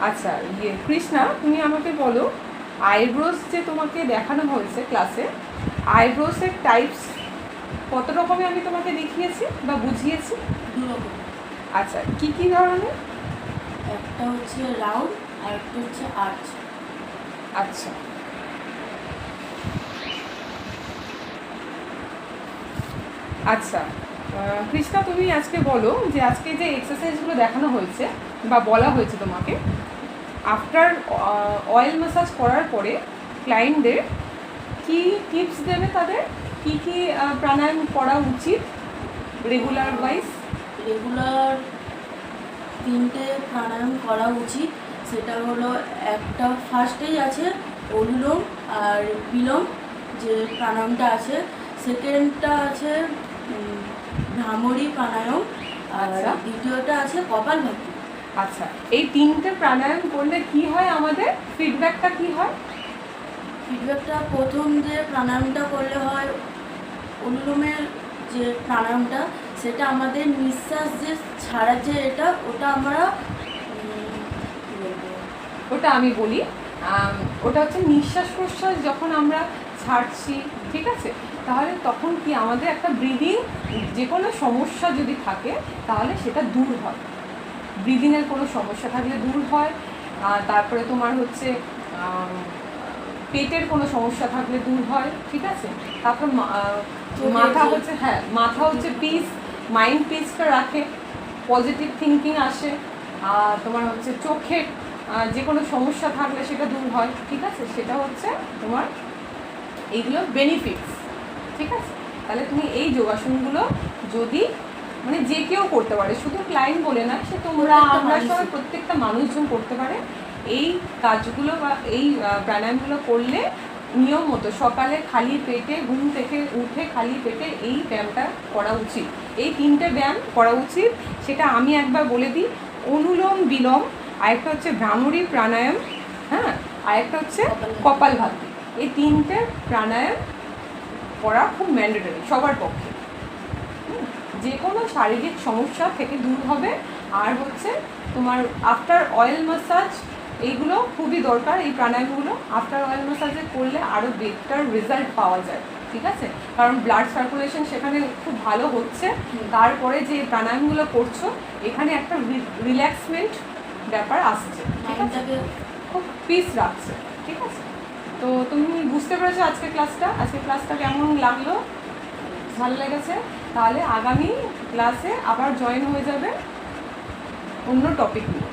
আচ্ছা, কৃষ্ণা, তুমি আমাকে বলো, আইব্রোস যে তোমাকে দেখানো হয়েছে ক্লাসে, আইব্রোসের টাইপস কত রকমের আমি তোমাকে দেখিয়েছি বা বুঝিয়েছি? 2 রকম। আচ্ছা, কি কি ধরনের? একটা হচ্ছে রাউন্ড আর একটা হচ্ছে আর্চ। আচ্ছা, আচ্ছা, কৃষ্ণা, তুমি আজকে বলো যে আজকে যে এক্সারসাইজগুলো দেখানো হয়েছে বা বলা হয়েছে তোমাকে, আফটার অয়েল ম্যাসাজ করার পরে ক্লায়েন্টদের কি টিপস দেবে, তাদের কি কি প্রাণায়াম করা উচিত রেগুলার ওয়াইজ? রেগুলার 3টে প্রাণায়াম করা উচিত। সেটা হলো, একটা ফার্স্টেই আছে অনুলোম আর বিলোম যে প্রাণায়ামটা আছে। সেকেন্ডটা আছে ভ্রামরী প্রাণায়াম। আর আচ্ছা। দ্বিতীয়টা আছে কপালভাতি। আচ্ছা, এই 3টে প্রাণায়াম করলে কি হয়, আমাদের ফিডব্যাকটা কি হয়? ফিডব্যাকটা, প্রথম যে প্রাণায়ামটা করলে হয় অনুলোমের যে প্রাণায়ামটা, সেটা আমাদের নিঃশ্বাস যে ছাড়া যে ওটা আমরা ওটা আমি বলি, ওটা হচ্ছে নিঃশ্বাস প্রশ্বাস যখন আমরা ছাড়ছি, ঠিক আছে, তাহলে তখন কি আমাদের একটা ব্রিদিং, যে কোনো সমস্যা যদি থাকে তাহলে সেটা দূর হয়। ব্রিদিংয়ের কোনো সমস্যা থাকলে দূর হয়। তারপরে তোমার হচ্ছে পেটের কোনো সমস্যা থাকলে দূর হয়, ঠিক আছে। তারপর মাথা হচ্ছে, হ্যাঁ, মাথা হচ্ছে পিস, মাইন্ড পিসটা রাখে, পজিটিভ থিঙ্কিং আসে। তোমার হচ্ছে চোখে যে কোনো সমস্যা থাকলে সেটা দূর হয়, ঠিক আছে। সেটা হচ্ছে তোমার এইগুলো বেনিফিটস, ঠিক আছে। তাহলে তুমি এই যোগাসনগুলো যদি মানে যে কেউ করতে পারে, শুধু ক্লায়েন্ট বলে না, সে তোমরা আমরা সবাই প্রত্যেকটা মানুষজন করতে পারে। এই কাজগুলো বা এই প্রাণায়ামগুলো করলে নিয়ম মতো সকালে খালি পেটে, ঘুম থেকে উঠে খালি পেটে এই ব্যায়ামটা করা উচিত। এই 3টে ব্যায়াম করা উচিত। সেটা আমি একবার বলে দিই, অনুলোম বিলোম, আরেকটা হচ্ছে ভ্রামরী প্রাণায়াম, হ্যাঁ, আরেকটা হচ্ছে কপালভাতি। এই 3টে প্রাণায়াম করা খুব ম্যান্ডেটরি সবার পক্ষে। যে কোনো শারীরিক সমস্যা থেকে দূর হবে। আর হচ্ছে তোমার আফটার অয়েল ম্যাসাজ, এইগুলো খুবই দরকার। এই প্রাণায়ামগুলো আফটার অয়েল ম্যাসাজে করলে আরও বেটার রেজাল্ট পাওয়া যায়, ঠিক আছে। কারণ ব্লাড সার্কুলেশন সেখানে খুব ভালো হচ্ছে। তারপরে যে প্রাণায়ামগুলো করছো, এখানে একটা রিল্যাক্সমেন্ট ব্যাপার আসছে, ঠিক আছে, খুব পিস রাখছে, ঠিক আছে। তো তুমি বুঝতে পেরেছো আজকের ক্লাসটা কেমন লাগলো? ভালো লেগেছে? তাহলে আগামী ক্লাসে আবার জয়েন হয়ে যাবে অন্য টপিক নিয়ে।